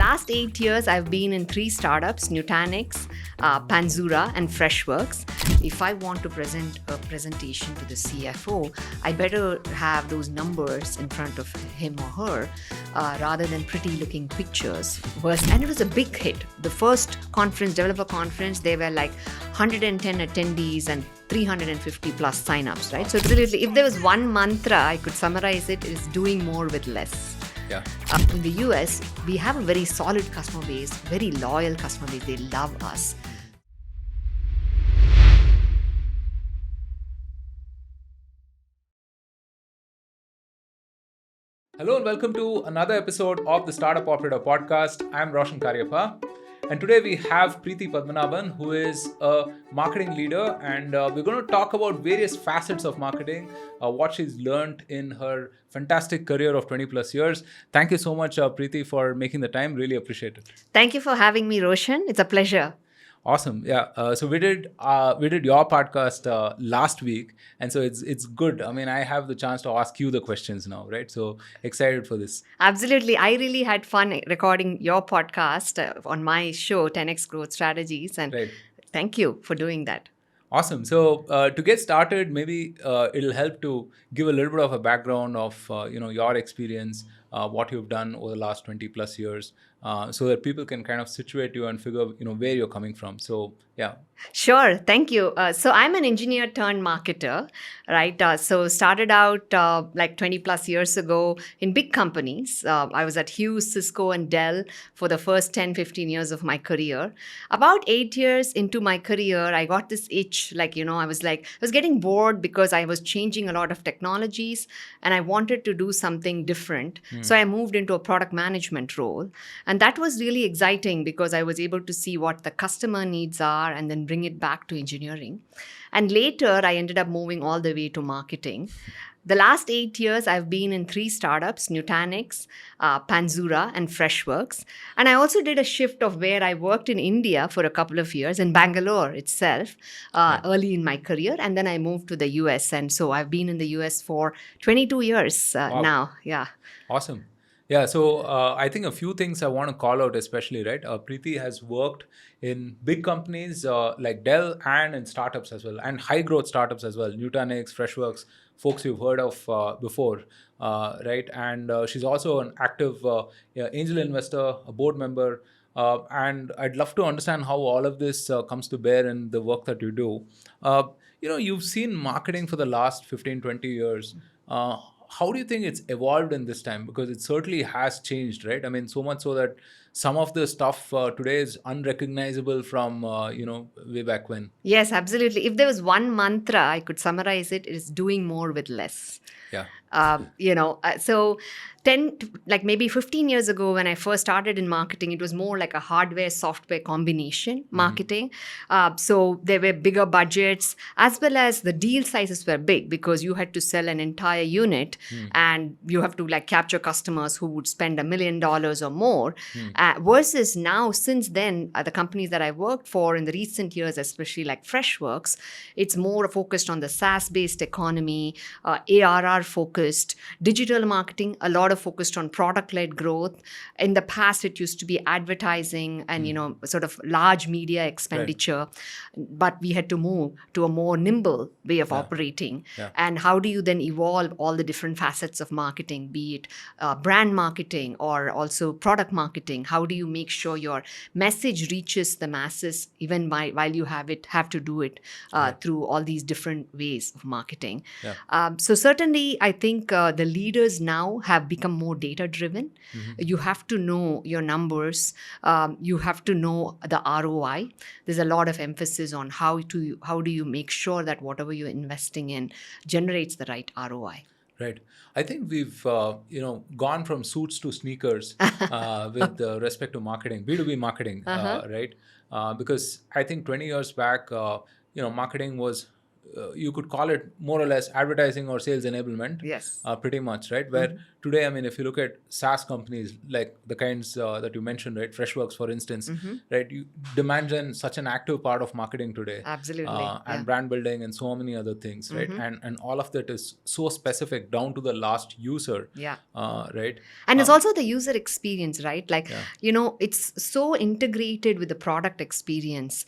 last 8 years, I've been in 3 startups: Nutanix, Panzura, and Freshworks. If I want to present a presentation to the CFO, I better have those numbers in front of him or her rather than pretty-looking pictures. And it was a big hit. The first conference, developer conference, there were like 110 attendees and 350 plus signups, right? So absolutely, if there was one mantra I could summarize it, is doing more with less. Yeah. In the US, we have a very solid customer base, very loyal customer base. They love us. Hello and welcome to another episode of the Startup Operator podcast. I'm Roshan and today we have Preethy Padmanabhan, who is a marketing leader, and we're going to talk about various facets of marketing, what she's learned in her fantastic career of 20 plus years. Thank you so much, Preethy, for making the time. Really appreciate it. Thank you for having me, Roshan. It's a pleasure. Awesome. Yeah. So we did your podcast last week, and so it's good. I mean, I have the chance to ask you the questions now, right? So excited for this. Absolutely. I really had fun recording your podcast on my show, 10x Growth Strategies, and Right. Thank you for doing that. Awesome. So to get started, maybe it'll help to give a little bit of a background of your experience, what you've done over the last 20 plus years, so that people can kind of situate you and figure where you're coming from. So yeah. Sure. Thank you. So I'm an engineer turned marketer, right? So started out like 20 plus years ago in big companies. I was at Hughes, Cisco, and Dell for the first 10, 15 years of my career. About 8 years into my career, I got this itch. I was getting bored because I was changing a lot of technologies and I wanted to do something different. So I moved into a product management role. And that was really exciting because I was able to see what the customer needs are and then bring it back to engineering. And later, I ended up moving all the way to marketing. The last 8 years, I've been in 3 startups: Nutanix, Panzura, and Freshworks. And I also did a shift of where I worked in India for a couple of years, in Bangalore itself, early in my career. And then I moved to the US. And so I've been in the US for 22 years now. Yeah. Awesome. Yeah, so I think a few things I want to call out, especially, right? Preethy has worked in big companies like Dell and in startups as well, and high growth startups as well, Nutanix, Freshworks, folks you've heard of before, right? And she's also an active angel investor, a board member, and I'd love to understand how all of this comes to bear in the work that you do. You've seen marketing for the last 15, 20 years. How do you think it's evolved in this time? Because it certainly has changed, right? I mean, so much so that some of the stuff today is unrecognizable from, way back when. Yes, absolutely. If there was one mantra I could summarize it, it is doing more with less. Yeah. So maybe 15 years ago when I first started in marketing, it was more like a hardware software combination marketing. So there were bigger budgets as well as the deal sizes were big because you had to sell an entire unit and you have to capture customers who would spend $1 million or more. Versus now, since then, the companies that I worked for in the recent years, especially like Freshworks, it's more focused on the SaaS-based economy, ARR focused, digital marketing, a lot of focused on product-led growth. In the past, it used to be advertising and, sort of large media expenditure, but we had to move to a more nimble way of operating. Yeah. And how do you then evolve all the different facets of marketing, be it brand marketing or also product marketing? How do you make sure your message reaches the masses even while you have to do it through all these different ways of marketing? Yeah. So certainly, I think the leaders now have become more data-driven. You have to know your numbers. You have to know the ROI. There's a lot of emphasis on how do you make sure that whatever you're investing in generates the right ROI. Right. I think we've gone from suits to sneakers with respect to marketing, B2B marketing, right? Because I think 20 years back, marketing was you could call it more or less advertising or sales enablement. Yes. Pretty much, right? Where today, I mean, if you look at SaaS companies like the kinds that you mentioned, right, Freshworks, for instance, right, you demand such an active part of marketing today, Absolutely. and brand building and so many other things, right? And all of that is so specific down to the last user, Yeah. right? And it's also the user experience, right? Like, it's so integrated with the product experience.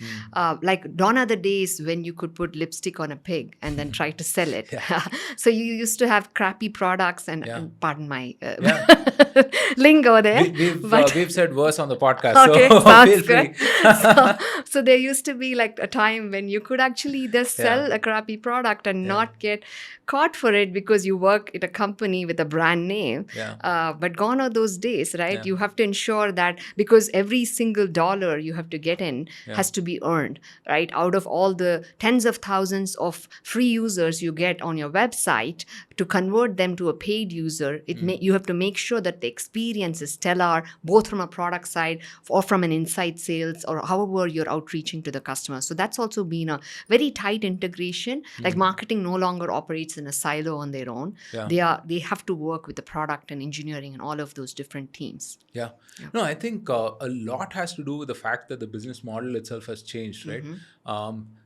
Like, gone are the days when you could put lipstick on a pig and then try to sell it. So you used to have crappy products and pardon my lingo there. We've said worse on the podcast, Okay, so sounds feel good. free. So there used to be like a time when you could actually just sell a crappy product and not get caught for it because you work at a company with a brand name. But gone are those days, right? You have to ensure that because every single dollar you have to get in has to be earned, right? Out of all the tens of thousands of free users you get on your website, to convert them to a paid user, you have to make sure that the experience is stellar, both from a product side or from an inside sales or however you're outreaching to the customer. So that's also been a very tight integration. Like marketing no longer operates in a silo on their own. They have to work with the product and engineering and all of those different teams. No, I think a lot has to do with the fact that the business model itself has changed, right?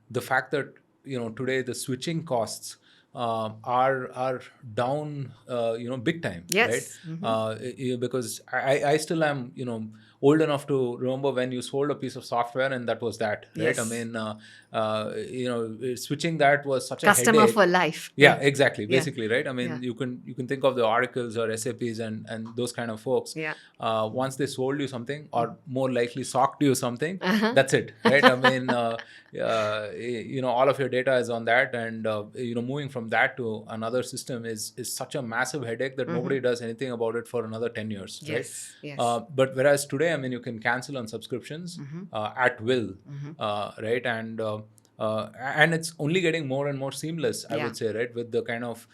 The fact that today the switching costs are down, big time, right? Because I still am, old enough to remember when you sold a piece of software and that was that, right? I mean, switching that was such a customer headache. for life. Yeah, exactly. Basically, right? I mean, you can think of the Oracles or SAPs and those kind of folks. Once they sold you something, or more likely socked you something, that's it, right? I mean, all of your data is on that, and moving from that to another system is such a massive headache that nobody does anything about it for another 10 years, right? But whereas today, I mean, you can cancel on subscriptions at will, right? And it's only getting more and more seamless, I would say, right? With the kind of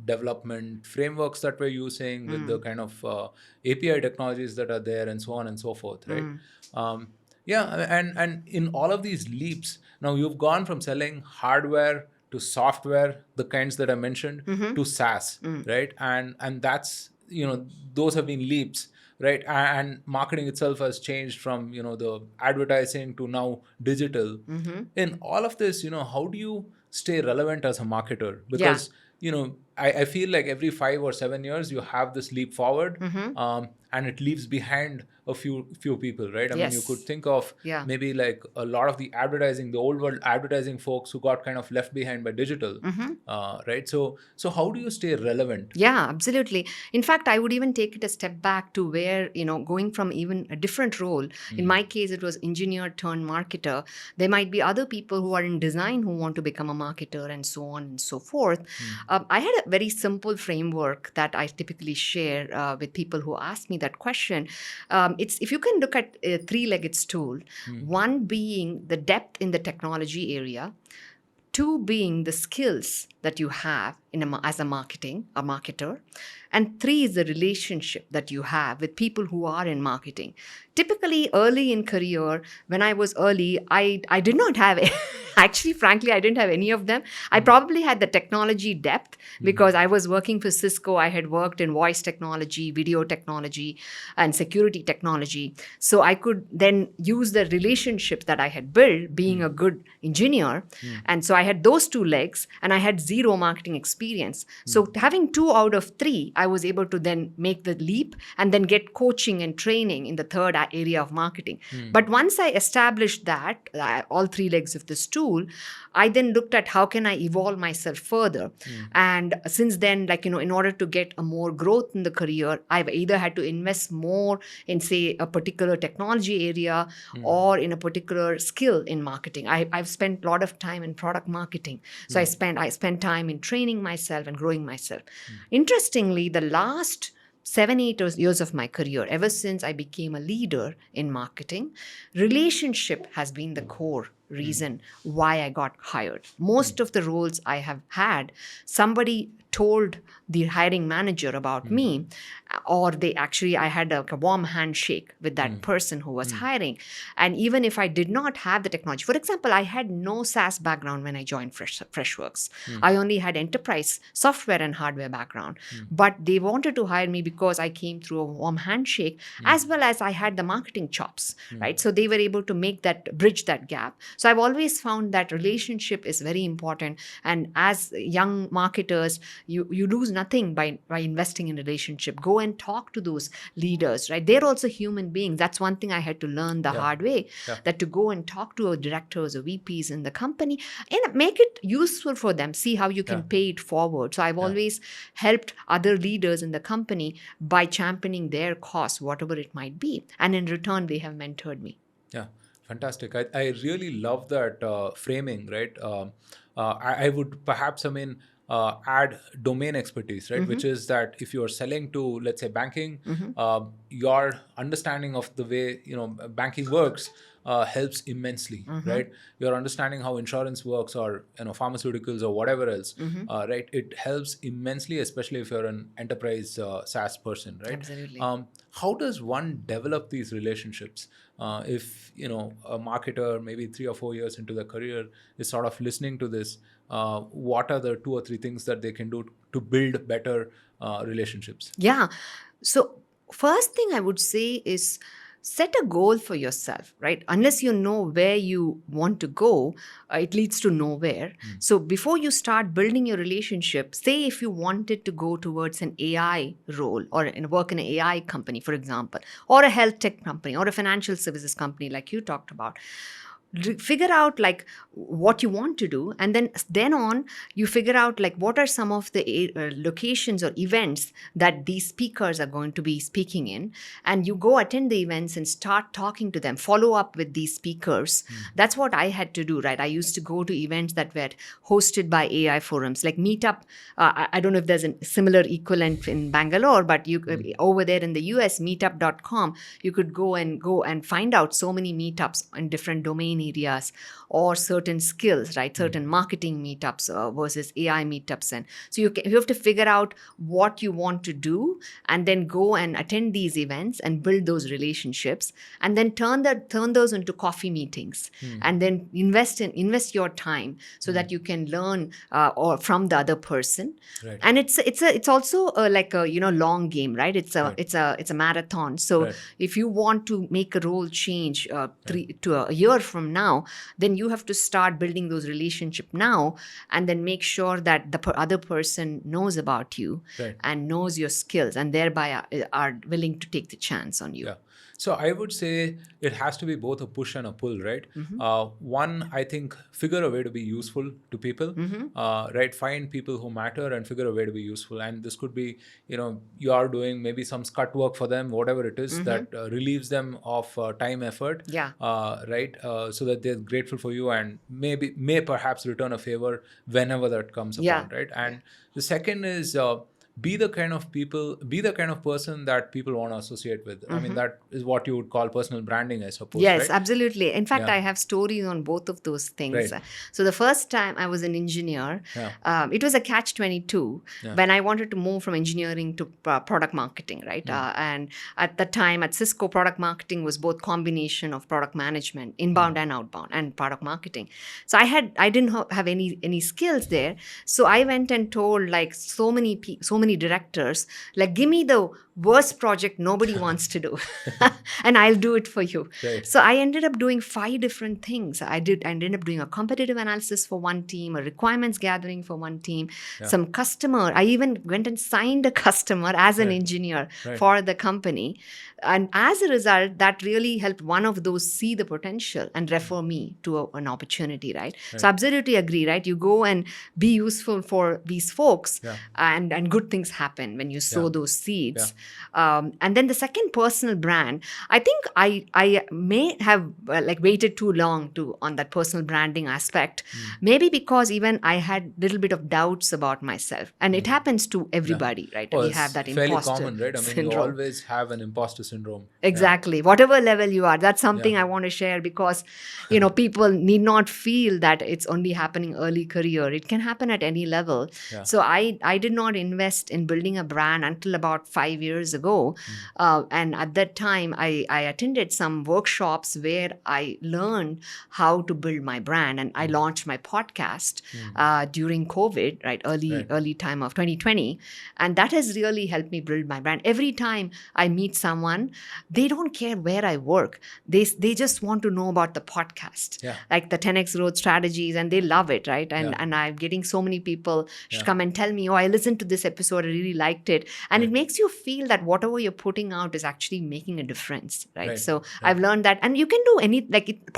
development frameworks that we're using, with the kind of API technologies that are there, and so on and so forth, right? And in all of these leaps, now you've gone from selling hardware to software, the kinds that I mentioned, to SaaS, right? And that's, those have been leaps, right? And marketing itself has changed from, the advertising to now digital. In all of this, how do you stay relevant as a marketer? Because, I feel like every 5 or 7 years you have this leap forward, and it leaves behind a few people, right? I mean, you could think of maybe like a lot of the old world advertising folks who got kind of left behind by digital, right? So how do you stay relevant? Yeah, absolutely. In fact, I would even take it a step back to where, going from even a different role. In my case, it was engineer turned marketer. There might be other people who are in design who want to become a marketer, and so on and so forth. I had a very simple framework that I typically share with people who ask me that question. It's, if you can look at a three-legged stool, one being the depth in the technology area, two being the skills that you have as a marketer, and three is the relationship that you have with people who are in marketing. Typically, early in career, when I was early, I did not have actually, frankly, I didn't have any of them. I probably had the technology depth because I was working for Cisco. I had worked in voice technology, video technology, and security technology. So I could then use the relationships that I had built being a good engineer. And so I had those two legs, and I had zero marketing experience. So having 2 out of 3, I was able to then make the leap and then get coaching and training in the third area of marketing. But once I established that, all 3 legs of the stool, I then looked at how can I evolve myself further. And since then, in order to get a more growth in the career, I've either had to invest more in, say, a particular technology area or in a particular skill in marketing. I've spent a lot of time in product marketing. So I spent time in training myself and growing myself. Interestingly, the last 7-8 years of my career, ever since I became a leader in marketing, relationship has been the core, reason why I got hired. Most of the roles I have had, somebody told the hiring manager about me, or I had a warm handshake with that person who was hiring. And even if I did not have the technology, for example, I had no SaaS background when I joined Freshworks. I only had enterprise software and hardware background, but they wanted to hire me because I came through a warm handshake, as well as I had the marketing chops, right? So they were able to bridge that gap. So I've always found that relationship is very important. And as young marketers, you lose nothing by investing in relationship. Go and talk to those leaders, right? They're also human beings. That's one thing I had to learn the hard way, that to go and talk to directors or VPs in the company and make it useful for them, see how you can pay it forward. So I've always helped other leaders in the company by championing their cause, whatever it might be, and in return they have mentored me. Yeah, fantastic. I really love that framing, right? I would perhaps, add domain expertise, right? Which is that if you're selling to, let's say, banking, your understanding of the way, banking works helps immensely, right? Your understanding how insurance works, or, pharmaceuticals or whatever else, right? It helps immensely, especially if you're an enterprise SaaS person, right? Absolutely. How does one develop these relationships? If a marketer maybe 3 or 4 years into their career is sort of listening to this, what are the 2 or 3 things that they can do to build better relationships? Yeah. So first thing I would say is set a goal for yourself, right? Unless you know where you want to go, it leads to nowhere. So before you start building your relationship, say if you wanted to go towards an AI role or work in an AI company, for example, or a health tech company or a financial services company like you talked about, figure out like what you want to do, and then on you figure out like what are some of the locations or events that these speakers are going to be speaking in, and you go attend the events and start talking to them, follow up with these speakers. That's what I had to do, right? I used to go to events that were hosted by AI forums like Meetup. I don't know if there's a similar equivalent in Bangalore, but you over there in the US, meetup.com, you could go and find out so many meetups in different domain areas or certain skills, right? Certain marketing meetups versus AI meetups. And so you have to figure out what you want to do and then go and attend these events and build those relationships, and then turn those into coffee meetings, and then invest your time so that you can learn or from the other person. Right. And it's also like a long game, right? It's a marathon. So if you want to make a role change to a year from now, then you have to start building those relationships now, and then make sure that the other person knows about you and knows your skills, and thereby are willing to take the chance on you. Yeah. So I would say it has to be both a push and a pull, right? One, I think, figure a way to be useful to people, right? Find people who matter and figure a way to be useful. And this could be, you are doing maybe some scut work for them, whatever it is that relieves them of time, effort, right? So that they're grateful for you and may perhaps return a favor whenever that comes upon, right? And the second is, be the kind of person that people want to associate with. I mean, that is what you would call personal branding, I suppose. Yes, right? Absolutely. In fact, I have stories on both of those things. Right. So the first time I was an engineer, it was a catch-22 when I wanted to move from engineering to product marketing, right? And at the time at Cisco, product marketing was both combination of product management, inbound and outbound, and product marketing. So I didn't have any skills there. So I went and told like so many directors, like, give me the worst project nobody wants to do and I'll do it for you. Right. So I ended up doing 5 different things. I ended up doing a competitive analysis for one team, a requirements gathering for one team, some customer. I even went and signed a customer as an engineer for the company. And as a result, that really helped one of those see the potential and refer me to an opportunity, right? So absolutely agree, right? You go and be useful for these folks, and good things happen when you sow Yeah. those seeds. And then the second, personal brand. I think I may have like waited too long to on that personal branding aspect. Maybe because even I had little bit of doubts about myself, and it happens to Yeah. everybody, right? Oh, We have it's that fairly imposter common, right? I mean, you syndrome. always have an imposter syndrome. Exactly. Whatever level you are, that's Yeah. something I want to share because, people need not feel that it's only happening early career. It can happen at any level. Yeah. So I did not invest in building a brand until about 5 years ago. And at that time, I attended some workshops where I learned how to build my brand, and I launched my podcast during COVID, right? Right. Early time of 2020. And that has really helped me build my brand. Every time I meet someone, they don't care where I work. They just want to know about the podcast, Yeah. like the 10x growth strategies, and they love it, right? And Yeah. and I'm getting so many people Yeah. come and tell me, oh, I listened to this episode, I really liked it, and it Right. makes you feel that whatever you're putting out is actually making a difference, right? Right. So Right. I've learned that, and you can do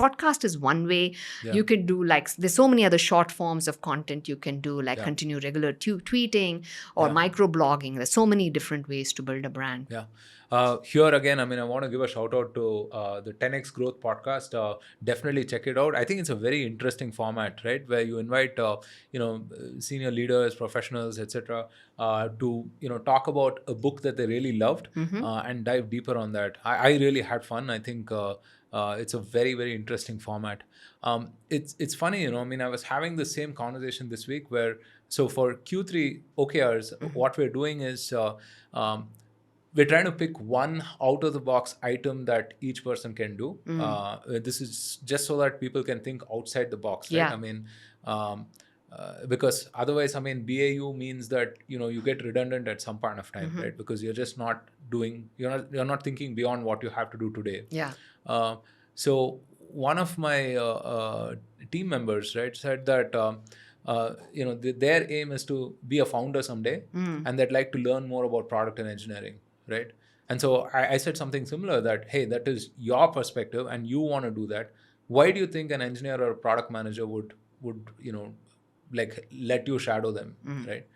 podcast is one way. Yeah. You can do like there's so many other short forms of content you can do, like Yeah. continue regular tweeting or Yeah. micro blogging. There's so many different ways to build a brand. Yeah. Here again, I mean, I want to give a shout out to the 10x Growth podcast. Definitely check it out. I think it's a very interesting format, right? Where you invite, senior leaders, professionals, etc., to talk about a book that they really loved and dive deeper on that. I really had fun. I think it's a very, very interesting format. It's funny, I mean, I was having the same conversation this week where, so for Q3 OKRs, what we're doing is we're trying to pick one out of the box item that each person can do. This is just so that people can think outside the box, right? Yeah. I mean, because otherwise, I mean, BAU means that you get redundant at some point of time, right? Because you're just not doing, you're not thinking beyond what you have to do today. Yeah. So one of my team members, right, said that their aim is to be a founder someday, and they'd like to learn more about product and engineering, right? And so I said something similar, that hey, that is your perspective and you want to do that. Why do you think an engineer or a product manager would like let you shadow them, right?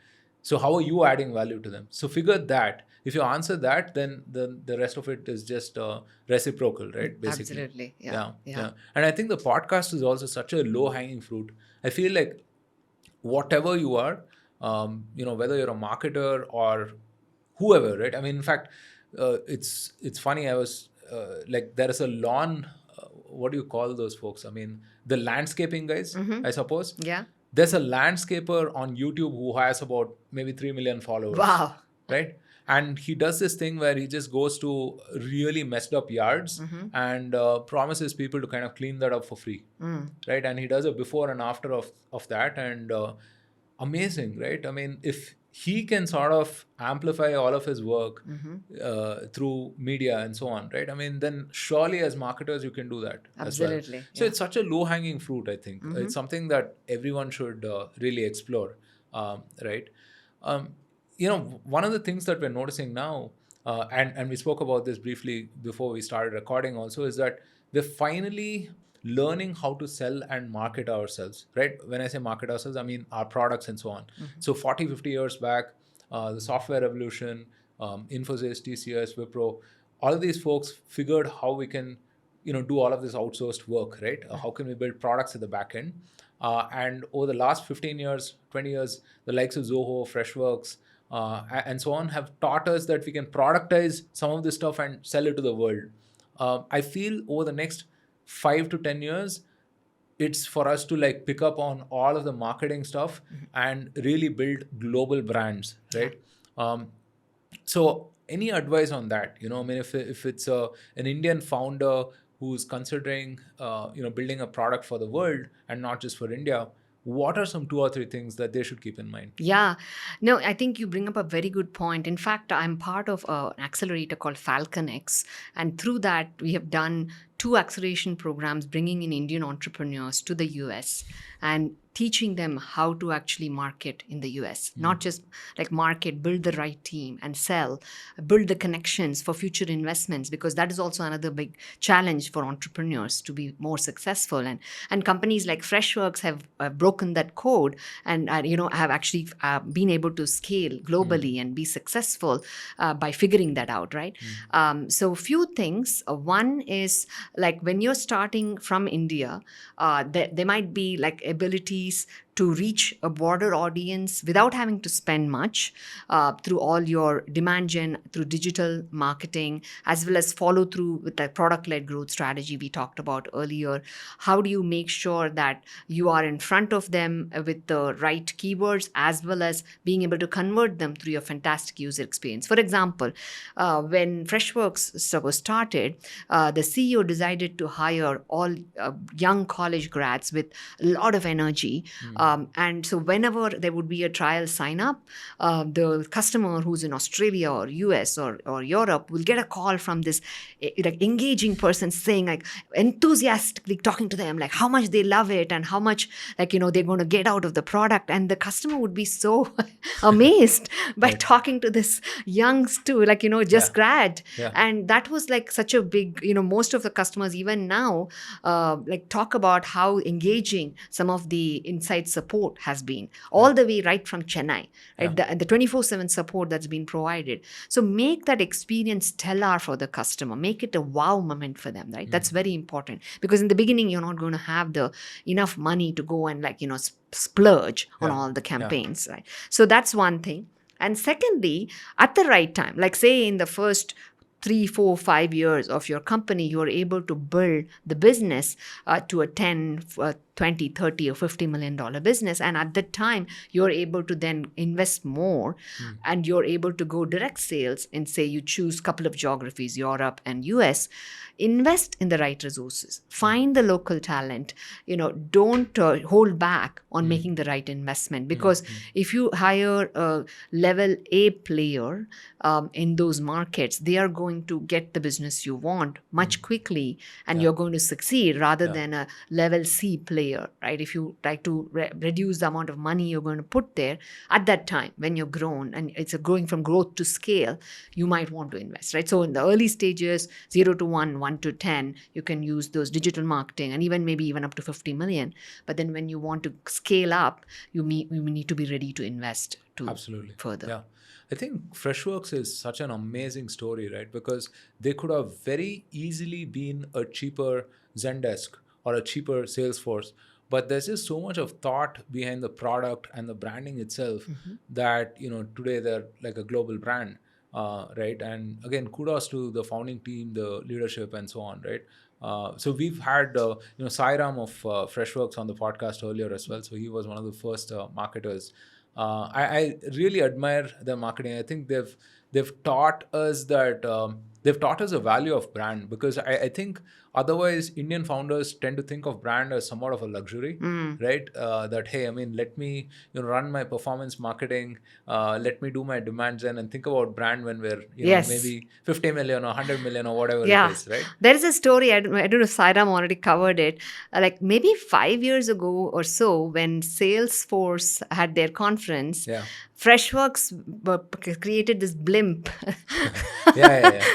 So how are you adding value to them? So figure that. If you answer that, then the rest of it is just reciprocal, right? Basically. Absolutely. Yeah. And I think the podcast is also such a low hanging fruit. I feel like whatever you are, whether you're a marketer or whoever, right? I mean, in fact, it's funny. I was like, there is a lawn. What do you call those folks? I mean, the landscaping guys, I suppose. Yeah. There's a landscaper on YouTube who has about maybe 3 million followers. Wow. Right? And he does this thing where he just goes to really messed up yards and promises people to kind of clean that up for free. Right? And he does a before and after of that. And amazing, right? I mean, if he can sort of amplify all of his work through media and so on, right? I mean, then surely as marketers, you can do that Absolutely. as well. So it's such a low-hanging fruit, I think. It's something that everyone should really explore, right? One of the things that we're noticing now, and we spoke about this briefly before we started recording also, is that we're finally learning how to sell and market ourselves, right? When I say market ourselves, I mean our products and so on. So 40, 50 years back, the software revolution, Infosys, TCS, Wipro, all of these folks figured how we can, do all of this outsourced work, right? How can we build products at the back end? And over the last 15 years, 20 years, the likes of Zoho, Freshworks, and so on have taught us that we can productize some of this stuff and sell it to the world. I feel over the next 5 to 10 years, it's for us to like pick up on all of the marketing stuff and really build global brands, right? So any advice on that? I mean, if it's an Indian founder who's considering, building a product for the world and not just for India, what are some 2 or 3 things that they should keep in mind? Yeah. No, I think you bring up a very good point. In fact, I'm part of an accelerator called Falcon X. And through that, we have done two acceleration programs bringing in Indian entrepreneurs to the US and teaching them how to actually market in the US, not just like market, build the right team and sell, build the connections for future investments, because that is also another big challenge for entrepreneurs to be more successful. And companies like Freshworks have broken that code and have actually been able to scale globally and be successful by figuring that out, right? So few things. One is like when you're starting from India, there might be like abilities to reach a broader audience without having to spend much through all your demand gen, through digital marketing, as well as follow through with the product-led growth strategy we talked about earlier. How do you make sure that you are in front of them with the right keywords, as well as being able to convert them through your fantastic user experience? For example, when Freshworks was started, the CEO decided to hire all young college grads with a lot of energy. And so whenever there would be a trial sign up, the customer who's in Australia or US or Europe will get a call from this like engaging person saying, like, enthusiastically talking to them like how much they love it and how much they're going to get out of the product. And the customer would be so amazed by talking to this young stu just grad. And that was like such a big, most of the customers even now like talk about how engaging some of the inside support has been, all the way right from Chennai, right? The 24/7 support that's been provided. So make that experience stellar for the customer, make it a wow moment for them, right? That's very important, because in the beginning you're not going to have the enough money to go and splurge on all the campaigns, right? So that's one thing. And secondly, at the right time, like say in the first 3, 4, 5 years of your company, you're able to build the business to a 10, 20, 30 or $50 million business. And at that time, you're able to then invest more and you're able to go direct sales and say you choose a couple of geographies, Europe and US. Invest in the right resources, find the local talent, don't hold back on making the right investment, because if you hire a level A player in those markets, they are going to get the business you want much quickly and you're going to succeed, rather than a level C player, right? If you try to reduce the amount of money you're going to put there at that time when you're grown and it's going from growth to scale, you might want to invest, right? So in the early stages, 0 to 1, 1 to 10, you can use those digital marketing and maybe even up to 50 million. But then when you want to scale up, you need to be ready to invest to Absolutely. further. Yeah. I think Freshworks is such an amazing story, right? Because they could have very easily been a cheaper Zendesk or a cheaper Salesforce. But there's just so much of thought behind the product and the branding itself that, today they're like a global brand, right? And again, kudos to the founding team, the leadership, and so on, right? So we've had, Sairam of Freshworks on the podcast earlier as well. So he was one of the first marketers. I really admire their marketing. I think they've taught us that they've taught us the value of brand, because I think otherwise Indian founders tend to think of brand as somewhat of a luxury, right? That hey, I mean, let me run my performance marketing, let me do my demand gen, and think about brand when we're maybe 50 million or 100 million or whatever it is, right? There is a story, I don't know if Sairam already covered it, like maybe 5 years ago or so, when Salesforce had their conference, Freshworks created this blimp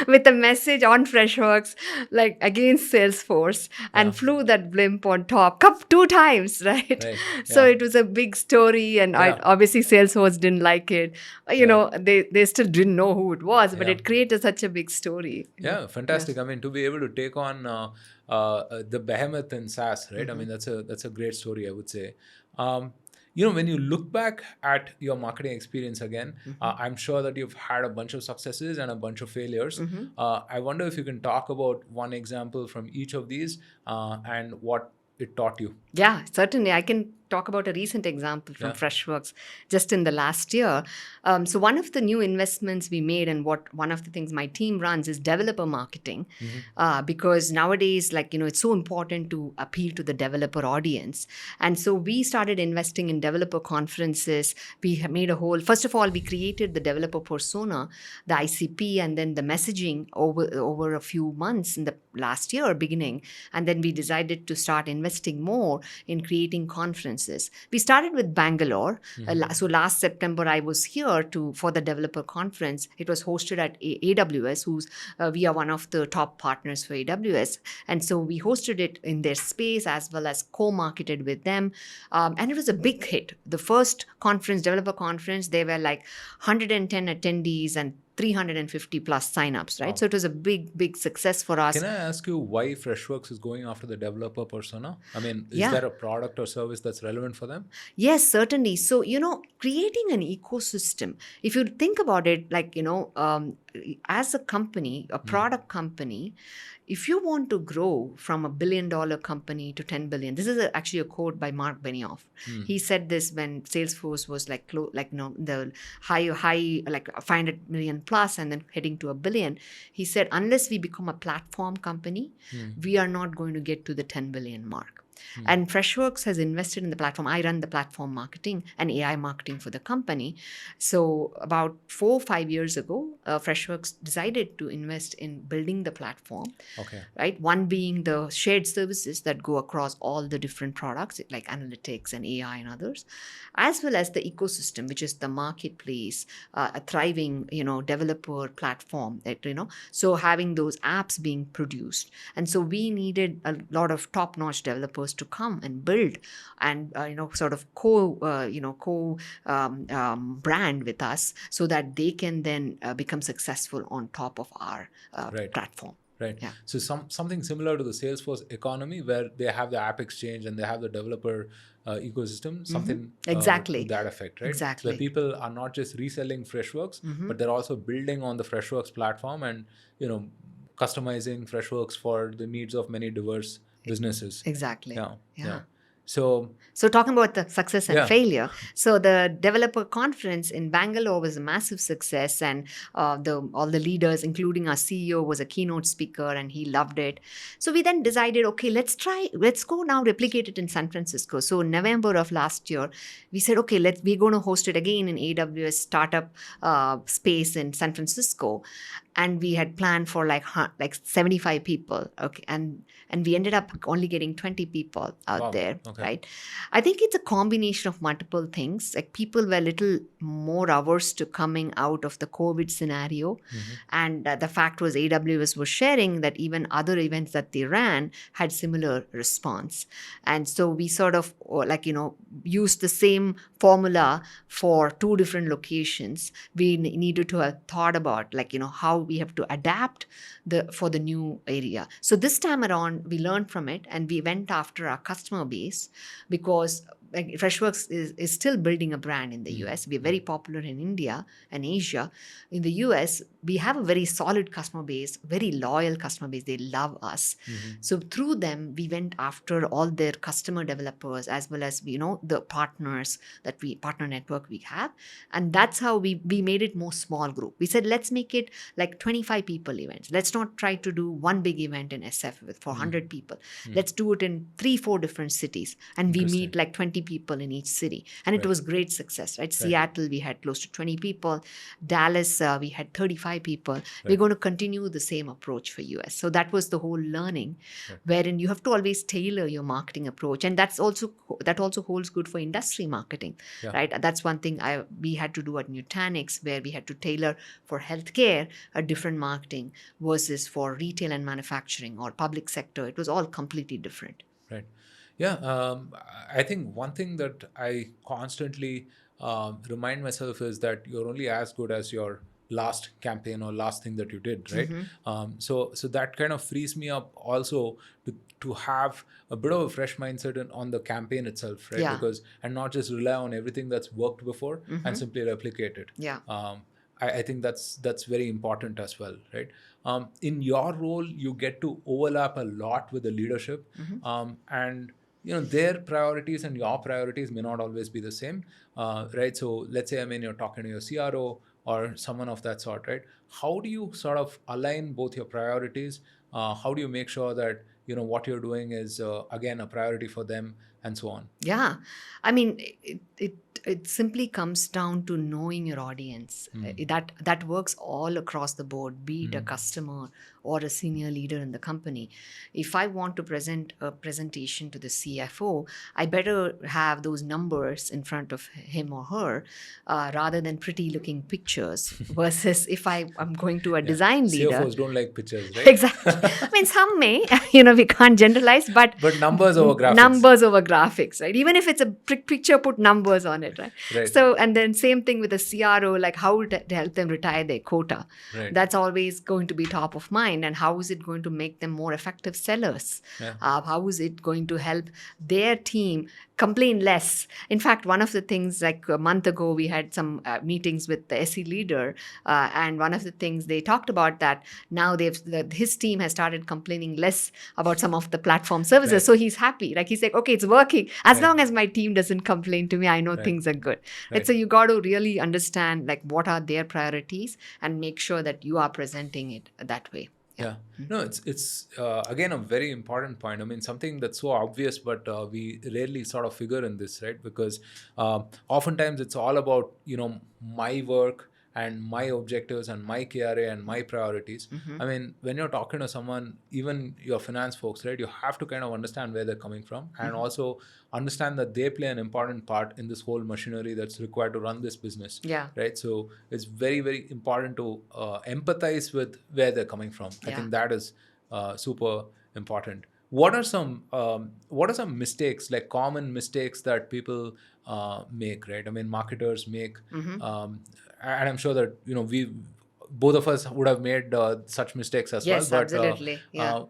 with a message on Freshworks, like against Salesforce, and flew that blimp on top 2 times, right? So it was a big story, and obviously Salesforce didn't like it. They still didn't know who it was, but it created such a big story. Yeah, fantastic. I mean, to be able to take on the behemoth in SaaS, right? I mean, that's a great story, I would say. When you look back at your marketing experience again, I'm sure that you've had a bunch of successes and a bunch of failures. I wonder if you can talk about one example from each of these and what it taught you. Yeah, certainly. I can talk about a recent example from Yeah. Freshworks just in the last year. So one of the new investments we made, and one of the things my team runs, is developer marketing, because nowadays, it's so important to appeal to the developer audience. And so we started investing in developer conferences. We have made a whole. First of all, we created the developer persona, the ICP, and then the messaging over a few months in the last year beginning. And then we decided to start investing more in creating conferences. We started with Bangalore. So last September, I was here for the developer conference. It was hosted at AWS, we are one of the top partners for AWS. And so we hosted it in their space as well as co-marketed with them. And it was a big hit. The first developer conference, there were like 110 attendees and 350 plus signups, right? Wow. So it was a big success for us. Can I ask you why Freshworks is going after the developer persona? I mean, is Yeah. there a product or service that's relevant for them? Yes, certainly. So, creating an ecosystem, if you think about it, as a company, a product company, if you want to grow from $1 billion company to 10 billion, this is actually a quote by Mark Benioff. He said this when Salesforce was the high, like 500 million plus and then heading to $1 billion. He said, unless we become a platform company, we are not going to get to the 10 billion mark. And Freshworks has invested in the platform. I run the platform marketing and AI marketing for the company. So about 4 or 5 years ago, Freshworks decided to invest in building the platform. Okay. Right? One being the shared services that go across all the different products like analytics and AI and others, as well as the ecosystem, which is the marketplace, a thriving, developer platform so having those apps being produced. And so we needed a lot of top-notch developers to come and build and sort of brand with us so that they can then become successful on top of our platform. Right. Yeah. So something similar to the Salesforce economy, where they have the app exchange and they have the developer ecosystem, something Exactly. to that effect, right? Exactly. Where people are not just reselling Freshworks, but they're also building on the Freshworks platform and customizing Freshworks for the needs of many diverse businesses. Exactly. Yeah. So talking about the success and Yeah. failure, so the developer conference in Bangalore was a massive success, and all the leaders, including our CEO, was a keynote speaker, and he loved it. So we then decided, okay, let's go now replicate it in San Francisco. So in November of last year, we said, okay, we're going to host it again in AWS startup space in San Francisco. And we had planned for like 75 people. Okay. And we ended up only getting 20 people out there. Okay. Right. I think it's a combination of multiple things. Like people were a little more averse to coming out of the COVID scenario. And the fact was AWS was sharing that even other events that they ran had similar response. And so we sort of used the same formula for 2 different locations. We needed to have thought about how we have to adapt for the new area. So this time around, we learned from it and we went after our customer base, because Freshworks is still building a brand in the US. We're very popular in India and Asia. In the US, we have a very solid customer base, very loyal customer base. They love us. So through them, we went after all their customer developers as well as, the partners partner network we have. And that's how we made it more small group. We said, let's make it like 25 people events. Let's not try to do one big event in SF with 400 people. Let's do it in 3-4 different cities. And we meet like 20 people in each city. And it was great success, right? Seattle, we had close to 20 people. Dallas, we had 35 people. We're going to continue the same approach for US. So that was the whole learning, wherein you have to always tailor your marketing approach. And that also holds good for industry marketing, right? That's one thing we had to do at Nutanix, where we had to tailor for healthcare a different marketing versus for retail and manufacturing or public sector. It was all completely different. Right. Yeah. I think one thing that I constantly remind myself is that you're only as good as your last campaign or last thing that you did, right? So that kind of frees me up also to have a bit of a fresh mindset on the campaign itself, right? Because and not just rely on everything that's worked before and simply replicate it. I think that's very important as well, right? In your role, you get to overlap a lot with the leadership, and their priorities and your priorities may not always be the same, right? So let's say, I mean, you're talking to your CRO or someone of that sort, right? How do you sort of align both your priorities? How do you make sure that what you're doing is again a priority for them, and so on? Yeah, I mean, it simply comes down to knowing your audience. That works all across the board, be it a customer or a senior leader in the company. If I want to present a presentation to the CFO, I better have those numbers in front of him or her, rather than pretty looking pictures. Versus if I'm going to a Yeah, design leader. CFOs don't like pictures, right? Exactly. I mean, some may, we can't generalize, but But numbers over graphics. numbers over graphics, right? Even if it's a picture, put numbers on it, right? Right. So, and then same thing with the CRO, like how to help them retire their quota. Right. That's always going to be top of mind. And how is it going to make them more effective sellers? Yeah. How is it going to help their team complain less? In fact, one of the things, like a month ago, we had some meetings with the SE leader, and one of the things they talked about that now his team has started complaining less about some of the platform services. Right. So he's happy. Like he's like, okay, it's working. As Right. long as my team doesn't complain to me, I know Right. things are good. Right. So you got to really understand like what are their priorities and make sure that you are presenting it that way. Yeah. No, it's again a very important point. I mean, something that's so obvious, but we rarely sort of figure in this, right? Because oftentimes it's all about my work and my objectives and my KRA and my priorities. I mean, when you're talking to someone, even your finance folks, right, you have to kind of understand where they're coming from, and also understand that they play an important part in this whole machinery that's required to run this business. Yeah. Right. So it's very, very important to empathize with where they're coming from. I Yeah. think that is super important. What are some mistakes, like common mistakes that people make, right? I mean, marketers make, and I'm sure that we both of us would have made such mistakes as Yes, well. But absolutely. Yeah.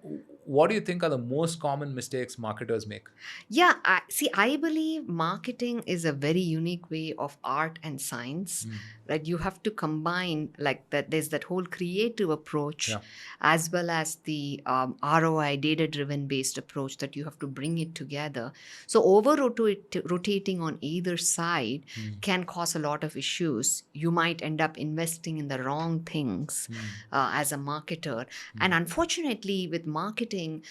what do you think are the most common mistakes marketers make? Yeah, I believe marketing is a very unique way of art and science. That you have to combine like that. There's that whole creative approach, Yeah. as well as the ROI data-driven based approach that you have to bring it together. So rotating on either side can cause a lot of issues. You might end up investing in the wrong things as a marketer, and unfortunately, with marketing,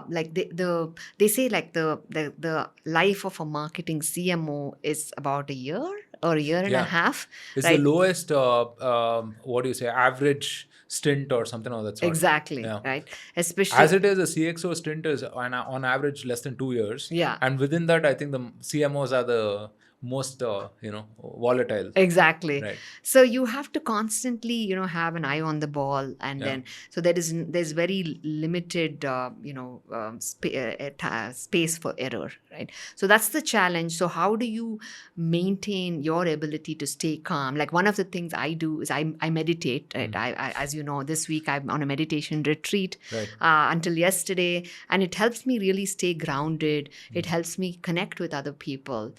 like they say like the life of a marketing CMO is about a year or a year and a Yeah. half. It's right? the lowest, what do you say, average stint or something of that sort. Exactly. Yeah. Right. Especially As it is, a CXO stint is on average less than 2 years. Yeah. And within that, I think the CMOs are the most, volatile. Exactly. Right. So you have to constantly, have an eye on the ball, and Yeah. then so there's very limited, space for error, right? So that's the challenge. So how do you maintain your ability to stay calm? Like one of the things I do is I meditate. Right? I as you know, this week I'm on a meditation retreat Right. Until yesterday, and it helps me really stay grounded. It helps me connect with other people,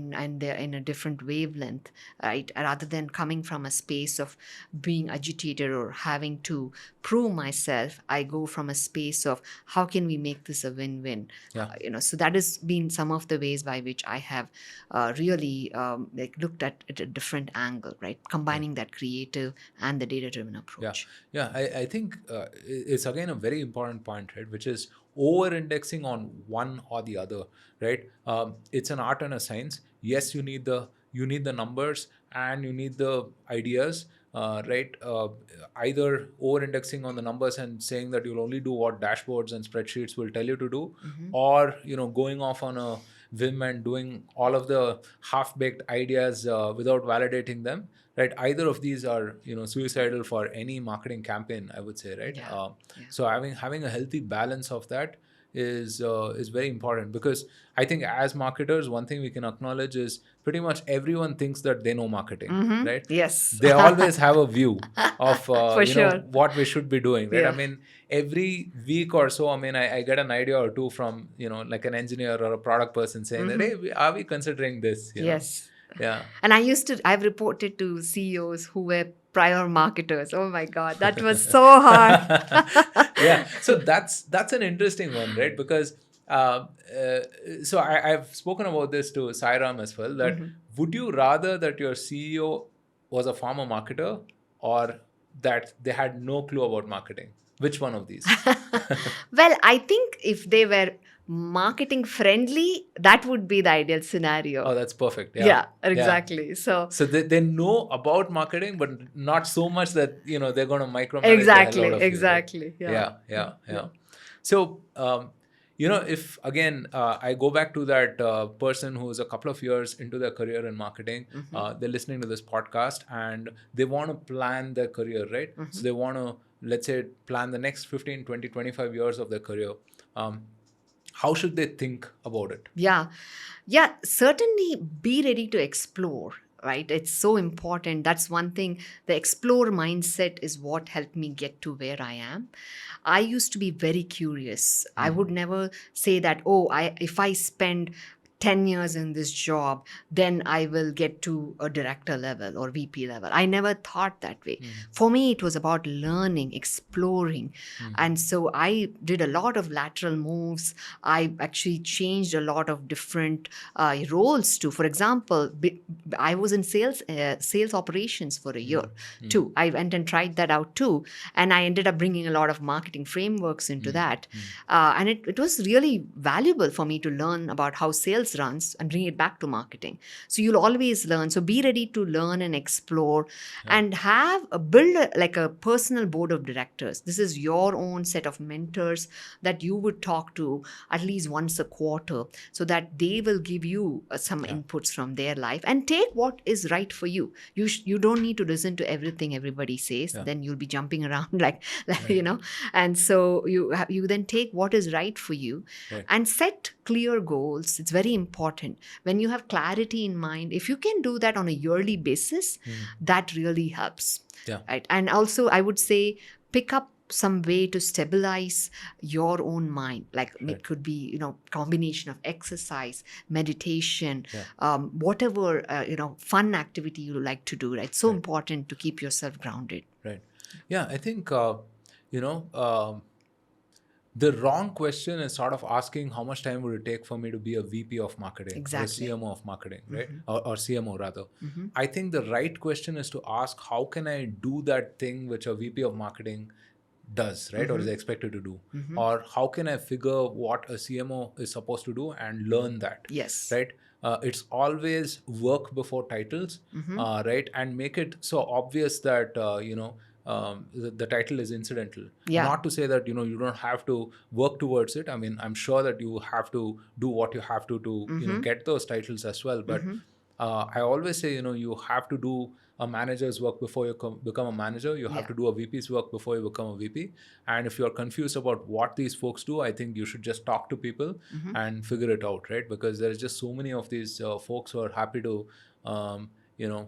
and they're in a different wavelength, right? Rather than coming from a space of being agitated or having to prove myself, I go from a space of how can we make this a win-win. Yeah. So that has been some of the ways by which I have really looked at it a different angle, right? Combining that creative and the data-driven approach. Yeah, I think it's again a very important point, right? Which is over-indexing on one or the other, right? It's an art and a science. Yes, you need the numbers and you need the ideas, right? Either over-indexing on the numbers and saying that you'll only do what dashboards and spreadsheets will tell you to do, or going off on a whim and doing all of the half-baked ideas without validating them, right? Either of these are suicidal for any marketing campaign, I would say, right? Yeah. So having a healthy balance of that is very important, because I think as marketers, one thing we can acknowledge is pretty much everyone thinks that they know marketing, right? Yes. They always have a view of For sure. what we should be doing, right? Yeah. I mean, every week or so, I mean, I get an idea or two from like an engineer or a product person saying that, hey, are we considering this? Yes. Yeah. And I've reported to CEOs who were prior marketers. Oh my God, that was so hard. Yeah. So that's an interesting one, right? Because uh, uh, so I've spoken about this to Sairam as well, that Mm-hmm. would you rather that your CEO was a former marketer or that they had no clue about marketing? Which one of these? Well, I think if they were marketing friendly, that would be the ideal scenario. Oh, that's perfect. Yeah. Yeah, Yeah. exactly. So, So they know about marketing, but not so much that, they're going to micromanage the hell exactly, out of you, right? exactly. Yeah. Yeah, Yeah. yeah, Yeah. yeah. So, if again, I go back to that person who's a couple of years into their career in marketing, Mm-hmm. they're listening to this podcast and they want to plan their career, right? Mm-hmm. So they want to, let's say, plan the next 15, 20, 25 years of their career. Um, how should they think about it? Yeah. Yeah, certainly be ready to explore, right? It's so important. That's one thing. The explore mindset is what helped me get to where I am. I used to be very curious. I would never say that, oh, if I spend 10 years in this job, then I will get to a director level or VP level. I never thought that way. For me, it was about learning, exploring. And so I did a lot of lateral moves. I actually changed a lot of different roles too. For example, I was in sales operations for a year too. I went and tried that out too. And I ended up bringing a lot of marketing frameworks into that. And it was really valuable for me to learn about how sales runs and bring it back to marketing. So you'll always learn. So be ready to learn and explore and like a personal board of directors. This is your own set of mentors that you would talk to at least once a quarter so that they will give you some inputs from their life and take what is right for you. You don't need to listen to everything everybody says. Then you'll be jumping around like and so you then take what is right for you and set clear goals. It's very important. When you have clarity in mind, if you can do that on a yearly basis, that really helps. Yeah. Right. And also I would say pick up some way to stabilize your own mind, like it could be combination of exercise, meditation, whatever fun activity you like to do, right? So important to keep yourself grounded. Right. Yeah, I think, you know, the wrong question is sort of asking how much time would it take for me to be a VP of marketing or a Exactly. CMO of marketing, right? Or CMO rather. I think the right question is to ask how can I do that thing which a VP of marketing does, right? Or is expected to do? Or how can I figure what a CMO is supposed to do and learn that? Yes. Right? It's always work before titles, right? And make it so obvious that, the title is incidental. Yeah. Not to say that, you don't have to work towards it. I mean, I'm sure that you have to do what you have to get those titles as well. But I always say, you have to do a manager's work before you become a manager. You have to do a VP's work before you become a VP. And if you're confused about what these folks do, I think you should just talk to people and figure it out, right? Because there's just so many of these folks who are happy to,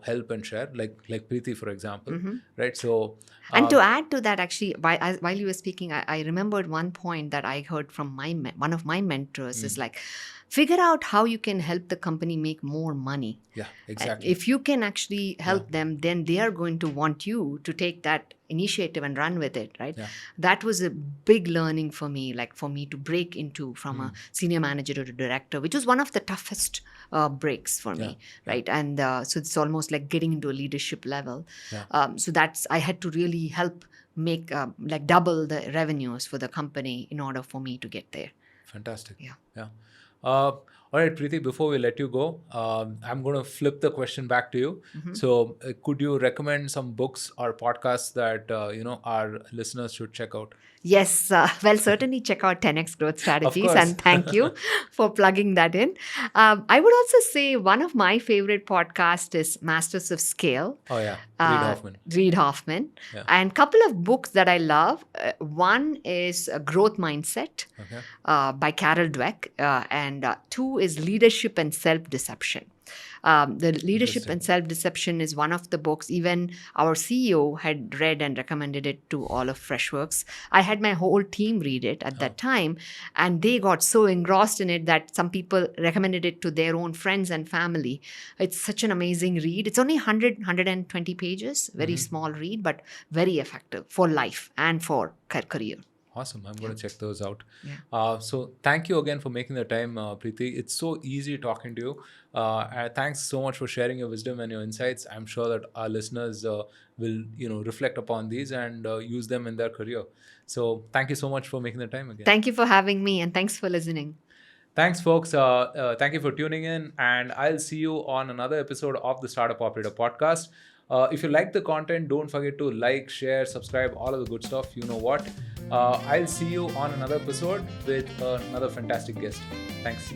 help and share, like Preethy, for example, right? So, and to add to that, actually, while you were speaking, I remembered one point that I heard from one of my mentors is like, figure out how you can help the company make more money. yeah, exactly. If you can actually help them, then they are going to want you to take that initiative and run with it, right? That was a big learning for me, like for me to break into from a senior manager to a director, which was one of the toughest breaks for me, right? And so it's almost like getting into a leadership level. So I had to really help make like double the revenues for the company in order for me to get there. Fantastic. Yeah. All right, Preethy, before we let you go, I'm going to flip the question back to you. So, could you recommend some books or podcasts that, our listeners should check out? Yes, well, certainly check out 10x Growth Strategies, course. and thank you for plugging that in. I would also say one of my favorite podcasts is Masters of Scale. Oh, yeah. Reid Hoffman. Yeah. And a couple of books that I love. One is Growth Mindset by Carol Dweck, and two is Leadership and Self-Deception. The Leadership and Self-Deception is one of the books. Even our CEO had read and recommended it to all of Freshworks. I had my whole team read it at that time, and they got so engrossed in it that some people recommended it to their own friends and family. It's such an amazing read. It's only 120 pages, very small read, but very effective for life and for career. Awesome. I'm going to check those out. Yeah. So thank you again for making the time, Preeti. It's so easy talking to you. And thanks so much for sharing your wisdom and your insights. I'm sure that our listeners will, reflect upon these and use them in their career. So thank you so much for making the time again. Thank you for having me, and thanks for listening. Thanks, folks. Thank you for tuning in, and I'll see you on another episode of the Startup Operator podcast. If you like the content, don't forget to like, share, subscribe, all of the good stuff. You know what? I'll see you on another episode with another fantastic guest. Thanks.